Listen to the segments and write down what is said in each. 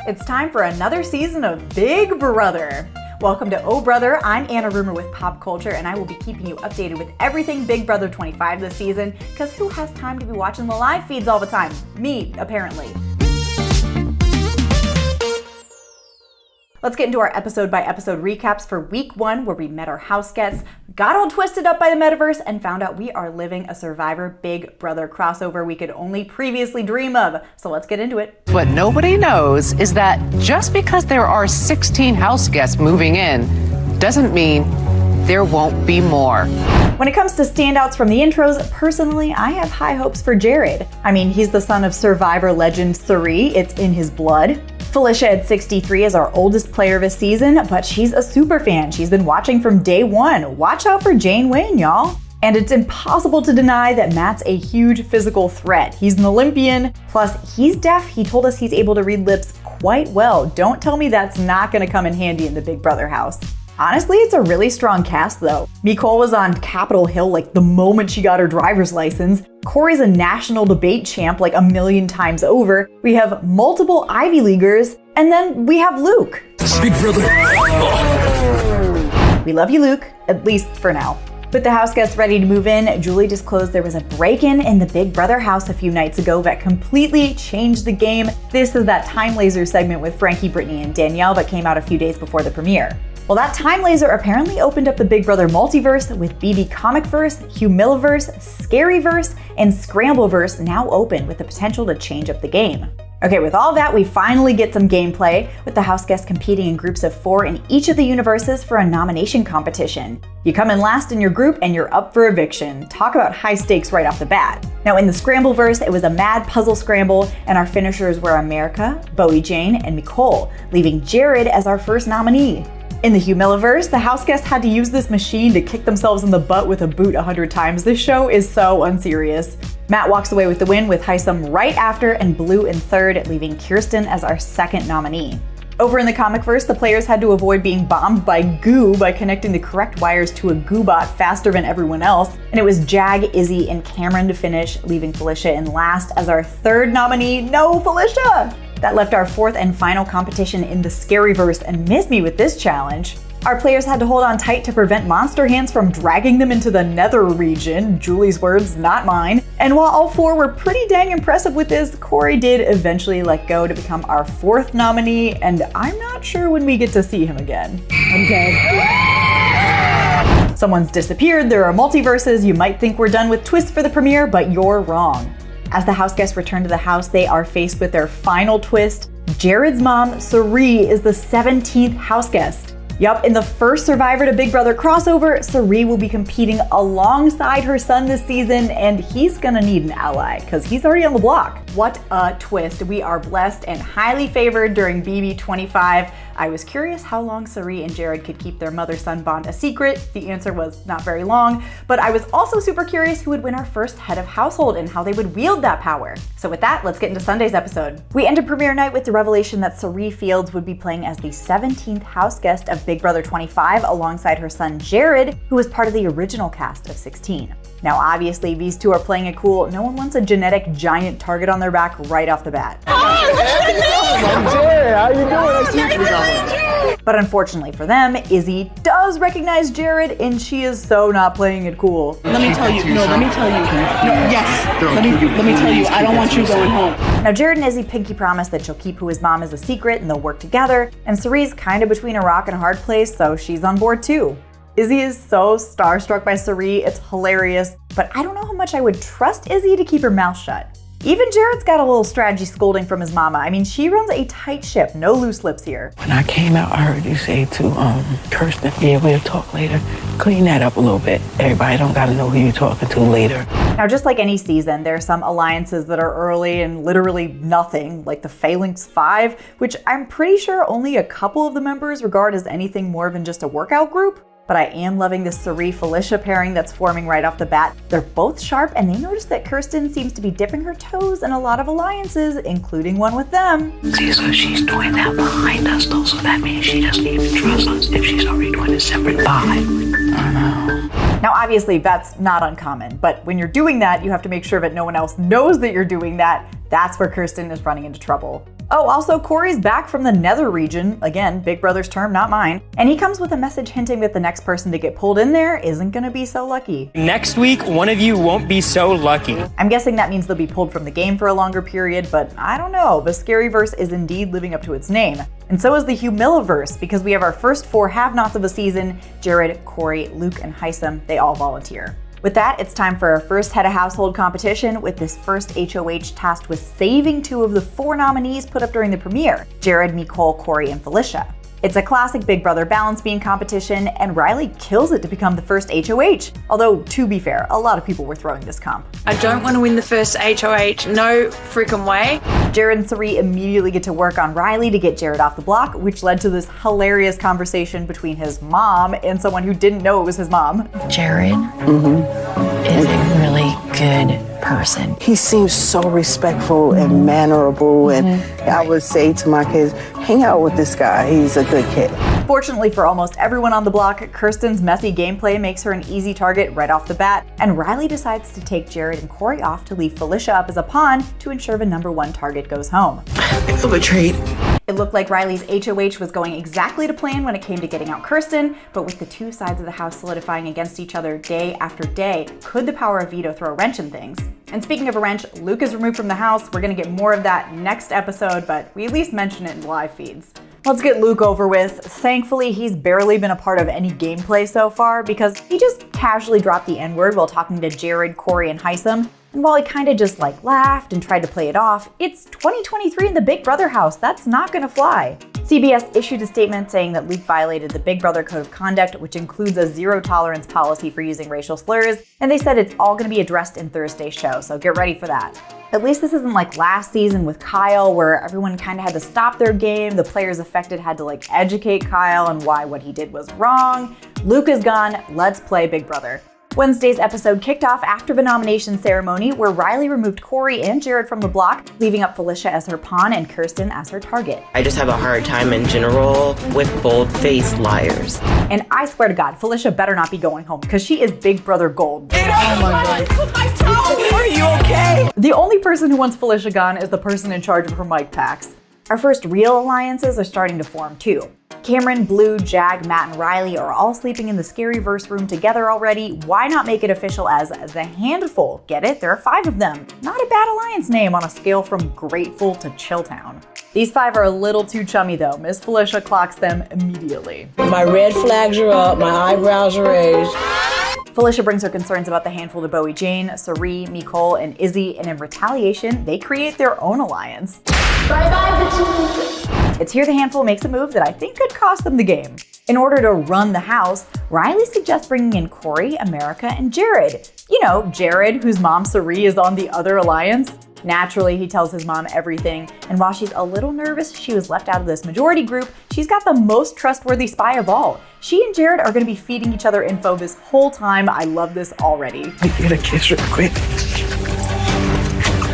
It's time for another season of Big Brother. Welcome to Oh Brother, I'm Anna Rumer with Pop Culture, and I will be keeping you updated with everything Big Brother 25 this season, because who has time to be watching the live feeds all the time? Me, apparently. Let's get into our episode-by-episode recaps for week 1, where we met our house guests, got all twisted up by the metaverse, and found out we are living a Survivor Big Brother crossover we could only previously dream of. So let's get into it. What nobody knows is that just because there are 16 house guests moving in doesn't mean there won't be more. When it comes to standouts from the intros, personally, I have high hopes for Jared. I mean, he's the son of Survivor legend 𝐒𝐒, it's in his blood. Felicia at 63 is our oldest player this season, but she's a super fan. She's been watching from day one. Watch out for Jane Wayne, y'all. And it's impossible to deny that Matt's a huge physical threat. He's an Olympian, plus he's deaf. He told us he's able to read lips quite well. Don't tell me that's not gonna come in handy in the Big Brother house. Honestly, it's a really strong cast though. Nicole was on Capitol Hill like the moment she got her driver's license. Corey's a national debate champ like a million times over. We have multiple Ivy Leaguers, and then we have Luke. Big Brother. We love you, Luke, at least for now. With the house guests ready to move in, Julie disclosed there was a break-in in the Big Brother house a few nights ago that completely changed the game. This is that Time Laser segment with Frankie, Brittany, and Danielle that came out a few days before the premiere. Well, that time laser apparently opened up the Big Brother multiverse with BB Comicverse, 𝐿 Scaryverse, and Scrambleverse now open with the potential to change up the game. Okay, with all that, we finally get some gameplay, with the house guests competing in groups of 4 in each of the universes for a nomination competition. You come in last in your group and you're up for eviction. Talk about high stakes right off the bat. Now in the Scrambleverse, it was a mad puzzle scramble, and our finishers were America, Bowie Jane, and Nicole, leaving Jared as our first nominee. In the 𝐿 the house guests had to use this machine to kick themselves in the butt with a boot 100 times. This show is so unserious. Matt walks away with the win with 𝐿𝐴𝐶 right after and Blue in third, leaving Kirsten as our second nominee. Over in the Comicverse, the players had to avoid being bombed by goo by connecting the correct wires to a goobot faster than everyone else, and it was Jag, Izzy, and Cameron to finish, leaving Felicia in last as our third nominee. No, Felicia! That left our fourth and final competition in the Scaryverse, and miss me with this challenge. Our players had to hold on tight to prevent monster hands from dragging them into the nether region. Julie's words, not mine. And while all 4 were pretty dang impressive with this, Corey did eventually let go to become our fourth nominee, and I'm not sure when we get to see him again. I'm dead. Someone's disappeared, there are multiverses, you might think we're done with twists for the premiere, but you're wrong. As the house guests return to the house, they are faced with their final twist. Jared's mom, 𝐒𝐒, is the 17th house guest. Yup, in the first Survivor to Big Brother crossover, 𝐒𝐒 will be competing alongside her son this season, and he's gonna need an ally, because he's already on the block. What a twist. We are blessed and highly favored during BB 25. I was curious how long 𝐒𝐒 and Jared could keep their mother-son bond a secret. The answer was not very long, but I was also super curious who would win our first head of household and how they would wield that power. So with that, let's get into Sunday's episode. We ended premiere night with the revelation that 𝐒𝐒 Fields would be playing as the 17th house guest of Big Brother 25 alongside her son Jared, who was part of the original cast of 16. Now obviously these two are playing it cool. No one wants a genetic giant target on their back right off the bat. Hey, how you doing? I see you going. But unfortunately for them, Izzy does recognize Jared, and she is so not playing it cool. Let me tell you, let me tell you, I don't want you going home. Now Jared and Izzy pinky promise that she'll keep who his mom is a secret and they'll work together, and 𝐒𝐒's kind of between a rock and a hard place, so she's on board too. Izzy is so starstruck by 𝐒𝐒, it's hilarious, but I don't know how much I would trust Izzy to keep her mouth shut. Even Jared's got a little strategy scolding from his mama. I mean, she runs a tight ship, no loose lips here. When I came out, I heard you say to Kirsten, yeah, we'll talk later. Clean that up a little bit. Everybody don't gotta know who you're talking to later. Now, just like any season, there are some alliances that are early and literally nothing, like the Phalanx 5, which I'm pretty sure only a couple of the members regard as anything more than just a workout group. But I am loving this 𝐒𝐒 Felicia pairing that's forming right off the bat. They're both sharp, and they notice that Kirsten seems to be dipping her toes in a lot of alliances, including one with them. See, so she's doing that behind us though, so that means she doesn't even trust us if she's already doing a separate buy. I know. Now obviously that's not uncommon, but when you're doing that, you have to make sure that no one else knows that you're doing that. That's where Kirsten is running into trouble. Oh, also, Corey's back from the nether region. Again, Big Brother's term, not mine. And he comes with a message hinting that the next person to get pulled in there isn't gonna be so lucky. Next week, one of you won't be so lucky. I'm guessing that means they'll be pulled from the game for a longer period, but I don't know. The Scaryverse is indeed living up to its name. And so is the 𝐒𝐿𝐴verse, because we have our first 4 have-nots of the season: Jared, Corey, Luke, and 𝐒𝐲𝐻. They all volunteer. With that, it's time for our first head of household competition, with this first HOH tasked with saving 2 of the 4 nominees put up during the premiere: Jared, Nicole, Corey, and Felicia. It's a classic Big Brother balance beam competition, and Riley kills it to become the first HOH. Although, to be fair, a lot of people were throwing this comp. I don't want to win the first HOH, no freaking way. Jared and 𝐶𝐸 immediately get to work on Riley to get Jared off the block, which led to this hilarious conversation between his mom and someone who didn't know it was his mom. Jared is a really good person. He seems so respectful and mannerable, and I would say to my kids, hang out with this guy, he's a good kid. Fortunately for almost everyone on the block, Kirsten's messy gameplay makes her an easy target right off the bat, and Riley decides to take Jared and Corey off to leave Felicia up as a pawn to ensure the #1 target goes home. I feel betrayed. It looked like Riley's HOH was going exactly to plan when it came to getting out Kirsten, but with the 2 sides of the house solidifying against each other day after day, could the power of veto throw a wrench in things? And speaking of a wrench, Luke is removed from the house. We're gonna get more of that next episode, but we at least mention it in live feeds. Let's get Luke over with. Thankfully, he's barely been a part of any gameplay so far because he just casually dropped the N-word while talking to Jared, Corey, and 𝐒𝐲𝐻. And while he kind of just laughed and tried to play it off, it's 2023 in the Big Brother house. That's not gonna fly. CBS issued a statement saying that Luke violated the Big Brother Code of Conduct, which includes a zero-tolerance policy for using racial slurs, and they said it's all gonna be addressed in Thursday's show, so get ready for that. At least this isn't like last season with Kyle, where everyone kind of had to stop their game. The players affected had to educate Kyle on why what he did was wrong. Luke is gone. Let's play Big Brother. Wednesday's episode kicked off after the nomination ceremony, where Riley removed Corey and Jared from the block, leaving up Felicia as her pawn and Kirsten as her target. I just have a hard time in general with bold-faced liars. And I swear to God, Felicia better not be going home, because she is Big Brother gold. Oh my God. Are you okay? The only person who wants Felicia gone is the person in charge of her mic packs. Our first real alliances are starting to form too. Cameron, Blue, Jag, Matt, and Riley are all sleeping in the Scaryverse room together already. Why not make it official as the Handful? Get it? There are 5 of them. Not a bad alliance name on a scale from grateful to Chilltown. These 5 are a little too chummy though. Miss Felicia clocks them immediately. My red flags are up, my eyebrows are raised. Felicia brings her concerns about the Handful to Bowie Jane, 𝐶𝐸, Nicole, and 𝐿ZZY, and in retaliation, they create their own alliance. Bye-bye, bitches. It's here the Handful makes a move that I think could cost them the game. In order to run the house, Riley suggests bringing in Corey, America, and Jared. You know, Jared, whose mom 𝐶𝐸 is on the other alliance. Naturally, he tells his mom everything, and while she's a little nervous she was left out of this majority group, she's got the most trustworthy spy of all. She and Jared are gonna be feeding each other info this whole time. I love this already. I get a kiss real quick.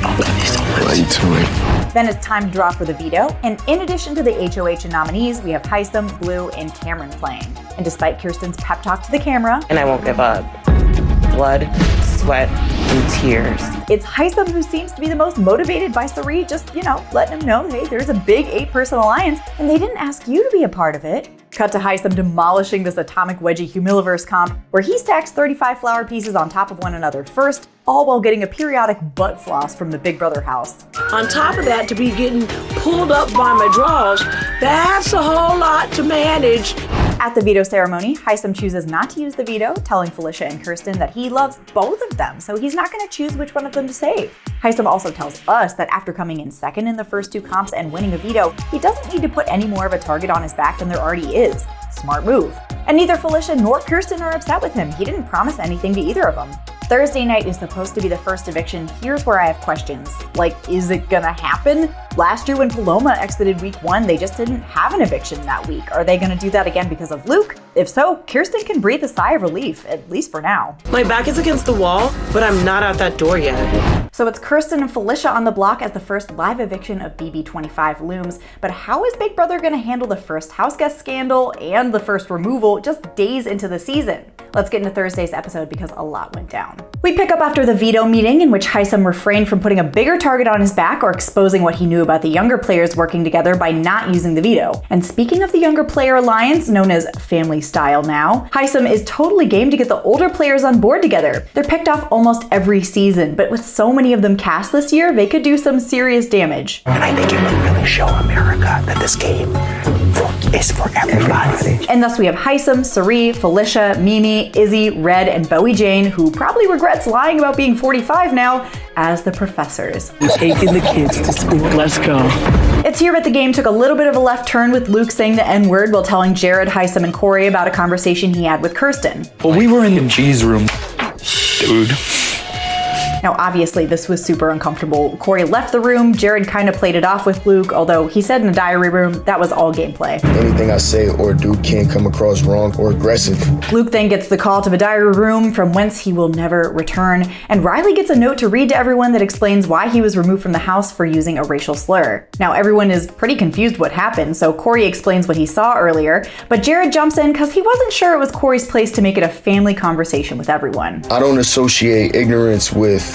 I love you so much. Love you too, man. Then it's time to draw for the veto, and in addition to the HOH and nominees, we have 𝐒𝐲𝐻, Blue, and Cameron playing. And despite Kirsten's pep talk to the camera, And I won't give up. Blood, sweat, and tears. it's 𝐒𝐲𝐻 who seems to be the most motivated by 𝐶𝐸, just, letting him know, hey, there's a big 8-person alliance, and they didn't ask you to be a part of it. Cut to 𝐒𝐲𝐻 demolishing this atomic wedgie 𝐒𝐿𝐴verse comp, where he stacks 35 flower pieces on top of one another first, all while getting a periodic butt floss from the Big Brother house. On top of that, to be getting pulled up by my drawers, that's a whole lot to manage. At the veto ceremony, 𝐒𝐲𝐻 chooses not to use the veto, telling Felicia and Kirsten that he loves both of them, so he's not going to choose which one of them to save. 𝐒𝐲𝐻 also tells us that after coming in second in the first 2 comps and winning a veto, he doesn't need to put any more of a target on his back than there already is. Smart move. And neither Felicia nor Kirsten are upset with him. He didn't promise anything to either of them. Thursday night is supposed to be the first eviction. Here's where I have questions. Is it gonna happen? Last year when Paloma exited week 1, they just didn't have an eviction that week. Are they gonna do that again because of Luke? If so, Kirsten can breathe a sigh of relief, at least for now. My back is against the wall, but I'm not out that door yet. So it's Kirsten and Felicia on the block as the first live eviction of BB25 looms. But how is Big Brother gonna handle the first house guest scandal and the first removal just days into the season? Let's get into Thursday's episode because a lot went down. We pick up after the veto meeting in which 𝐿𝐴 refrained from putting a bigger target on his back or exposing what he knew about the younger players working together by not using the veto. And speaking of the younger player alliance, known as Family Style now, 𝐿𝐴 is totally game to get the older players on board together. They're picked off almost every season, but with so many of them cast this year, they could do some serious damage. And I think it would really show America that this game is for everybody. And thus we have 𝐿𝐴, Cirie, Felicia, Mimi, Izzy, Red, and Bowie Jane, who probably regrets lying about being 45 now, as the professors. Taking the kids to school. Let's go. It's here that the game took a little bit of a left turn with Luke saying the N-word while telling Jared, 𝐿𝐴, and Corey about a conversation he had with Kirsten. Well, we were in the G's room, dude. Now, obviously, this was super uncomfortable. Corey left the room, Jared kind of played it off with Luke, although he said in the diary room that was all gameplay. Anything I say or do can't come across wrong or aggressive. Luke then gets the call to the diary room from whence he will never return, and Riley gets a note to read to everyone that explains why he was removed from the house for using a racial slur. Now, everyone is pretty confused what happened, so Corey explains what he saw earlier, but Jared jumps in because he wasn't sure it was Corey's place to make it a family conversation with everyone. I don't associate ignorance with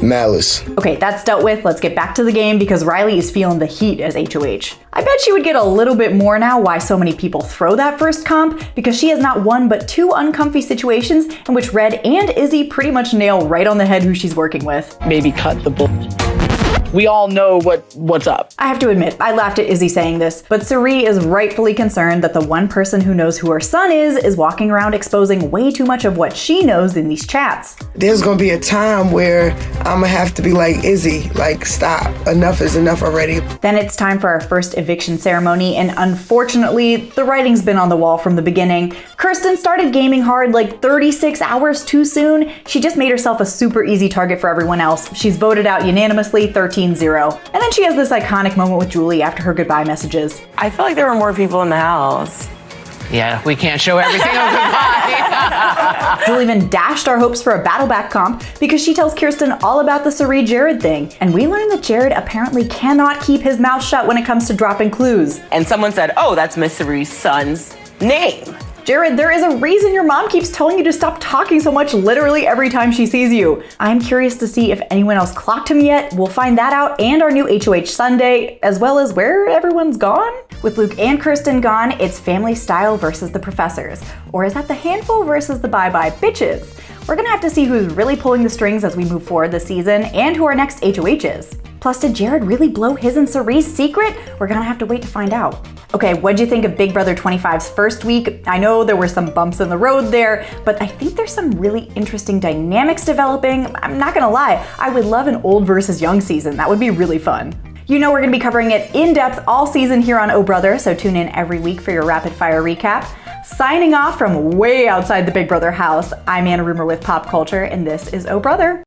malice. Okay, that's dealt with. Let's get back to the game because Riley is feeling the heat as HOH. I bet she would get a little bit more now why so many people throw that first comp, because she has not one but two uncomfy situations in which Red and Izzy pretty much nail right on the head who she's working with. Maybe cut the bull. We all know what's up. I have to admit, I laughed at Izzy saying this, but Cirie is rightfully concerned that the one person who knows who her son is walking around exposing way too much of what she knows in these chats. There's gonna be a time where I'm gonna have to be like, Izzy, like, stop. Enough is enough already. Then it's time for our first eviction ceremony, and unfortunately, the writing's been on the wall from the beginning. Kirsten started gaming hard like 36 hours too soon. She just made herself a super easy target for everyone else. She's voted out unanimously 13-0. And then she has this iconic moment with Julie after her goodbye messages. I feel like there were more people in the house. Yeah, we can't show everything on goodbye. Julie even dashed our hopes for a battle back comp because she tells Kirsten all about the Cirie Jared thing. And we learn that Jared apparently cannot keep his mouth shut when it comes to dropping clues. And someone said, oh, that's Miss Cirie's son's name. Jared, there is a reason your mom keeps telling you to stop talking so much literally every time she sees you. I'm curious to see if anyone else clocked him yet. We'll find that out and our new HOH Sunday, as well as where everyone's gone. With Luke and Kirsten gone, it's Family Style versus the professors. Or is that the handful versus the bye-bye bitches? We're gonna have to see who's really pulling the strings as we move forward this season and who our next HOH is. Plus, did Jared really blow his and Cirie's secret? We're gonna have to wait to find out. Okay, what'd you think of Big Brother 25's first week? I know there were some bumps in the road there, but I think there's some really interesting dynamics developing. I'm not gonna lie, I would love an old versus young season. That would be really fun. You know we're gonna be covering it in depth all season here on Oh Brother, so tune in every week for your rapid fire recap. Signing off from way outside the Big Brother house, I'm Anna Rumer with Pop Culture, and this is Oh Brother.